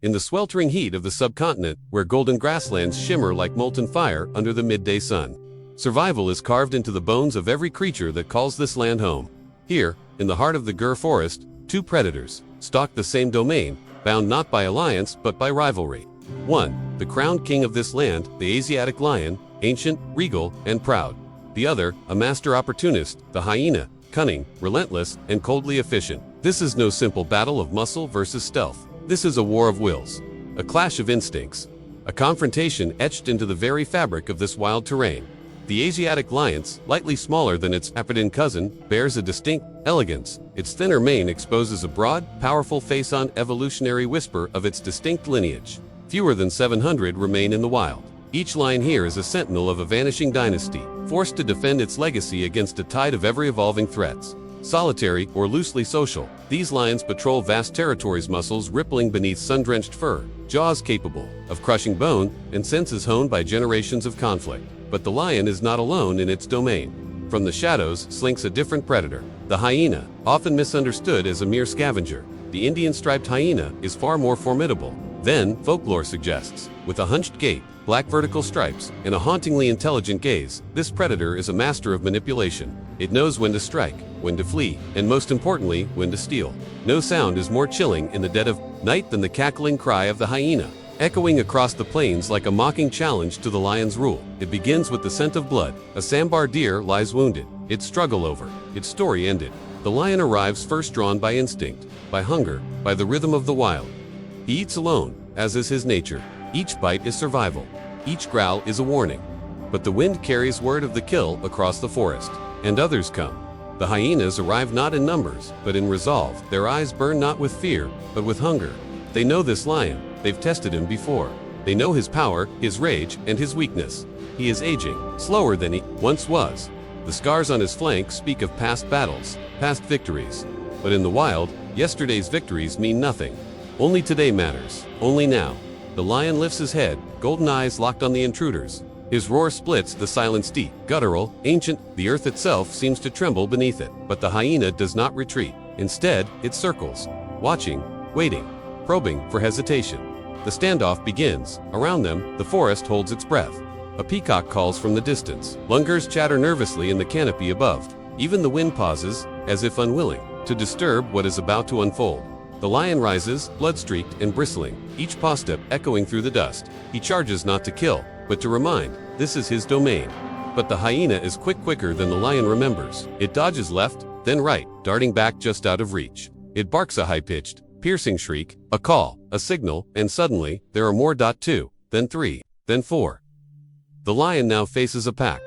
In the sweltering heat of the subcontinent, where golden grasslands shimmer like molten fire under the midday sun, survival is carved into the bones of every creature that calls this land home. Here, in the heart of the Gur forest, two predators stalk the same domain, bound not by alliance but by rivalry. One, the crowned king of this land, the Asiatic lion, ancient, regal, and proud. The other, a master opportunist, the hyena, cunning, relentless, and coldly efficient. This is no simple battle of muscle versus stealth. This is a war of wills, a clash of instincts, a confrontation etched into the very fabric of this wild terrain. The Asiatic lion, slightly smaller than its African cousin, bears a distinct elegance. Its thinner mane exposes a broad, powerful face-on evolutionary whisper of its distinct lineage. Fewer than 700 remain in the wild. Each lion here is a sentinel of a vanishing dynasty, forced to defend its legacy against a tide of ever-evolving threats. Solitary or loosely social, these lions patrol vast territories, muscles rippling beneath sun-drenched fur, jaws capable of crushing bone, and senses honed by generations of conflict. But the lion is not alone in its domain. From the shadows slinks a different predator, the hyena, often misunderstood as a mere scavenger. The Indian striped hyena is far more formidable than folklore suggests. With a hunched gait, black vertical stripes, and a hauntingly intelligent gaze, this predator is a master of manipulation. It knows when to strike, when to flee, and most importantly, when to steal. No sound is more chilling in the dead of night than the cackling cry of the hyena, echoing across the plains like a mocking challenge to the lion's rule. It begins with the scent of blood. A sambar deer lies wounded, its struggle over, its story ended. The lion arrives first, drawn by instinct, by hunger, by the rhythm of the wild. He eats alone, as is his nature. Each bite is survival. Each growl is a warning. But the wind carries word of the kill across the forest, and others come. The hyenas arrive not in numbers, but in resolve. Their eyes burn not with fear, but with hunger. They know this lion. They've tested him before. They know his power, his rage, and his weakness. He is aging, slower than he once was. The scars on his flank speak of past battles, past victories. But in the wild, yesterday's victories mean nothing. Only today matters, only now. The lion lifts his head, golden eyes locked on the intruders. His roar splits the silent steep, guttural, ancient. The earth itself seems to tremble beneath it. But the hyena does not retreat. Instead, it circles, watching, waiting, probing for hesitation. The standoff begins. Around them, the forest holds its breath. A peacock calls from the distance. Lungers chatter nervously in the canopy above. Even the wind pauses, as if unwilling to disturb what is about to unfold. The lion rises, blood-streaked and bristling, each paw step echoing through the dust. He charges not to kill, but to remind. This is his domain. But the hyena is quicker than the lion remembers. It dodges left, then right, darting back just out of reach. It barks a high-pitched, piercing shriek, a call, a signal, and suddenly, there are more. 2, then 3, then 4. The lion now faces a pack.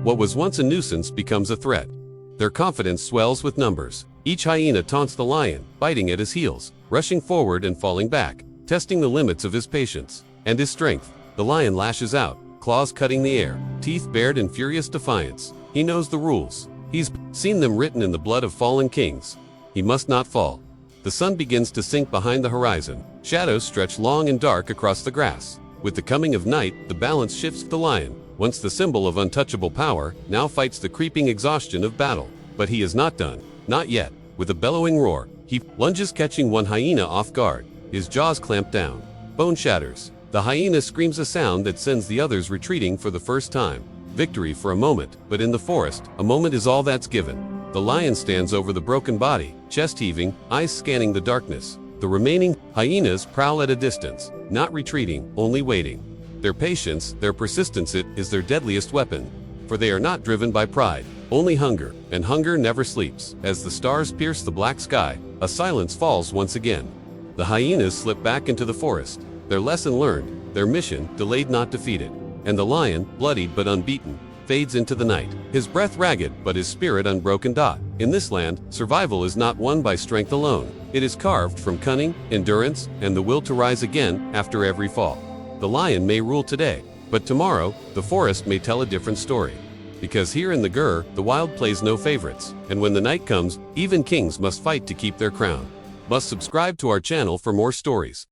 What was once a nuisance becomes a threat. Their confidence swells with numbers. Each hyena taunts the lion, biting at his heels, rushing forward and falling back, testing the limits of his patience and his strength. The lion lashes out, claws cutting the air, teeth bared in furious defiance. He knows the rules. He's seen them written in the blood of fallen kings. He must not fall. The sun begins to sink behind the horizon. Shadows stretch long and dark across the grass. With the coming of night, the balance shifts to the lion. Once the symbol of untouchable power, now fights the creeping exhaustion of battle. But he is not done. Not yet. With a bellowing roar, he lunges, catching one hyena off guard. His jaws clamp down. Bone shatters. The hyena screams a sound that sends the others retreating for the first time. Victory for a moment, but in the forest, a moment is all that's given. The lion stands over the broken body, chest heaving, eyes scanning the darkness. The remaining hyenas prowl at a distance, not retreating, only waiting. Their patience, their persistence, it is their deadliest weapon. For they are not driven by pride, only hunger, and hunger never sleeps. As the stars pierce the black sky, a silence falls once again. The hyenas slip back into the forest, their lesson learned, their mission delayed not defeated. And the lion, bloodied but unbeaten, fades into the night, his breath ragged but his spirit unbroken. In this land, survival is not won by strength alone. It is carved from cunning, endurance, and the will to rise again after every fall. The lion may rule today, but tomorrow, the forest may tell a different story. Because here in the Gur, the wild plays no favorites, and when the night comes, even kings must fight to keep their crown. Must subscribe to our channel for more stories.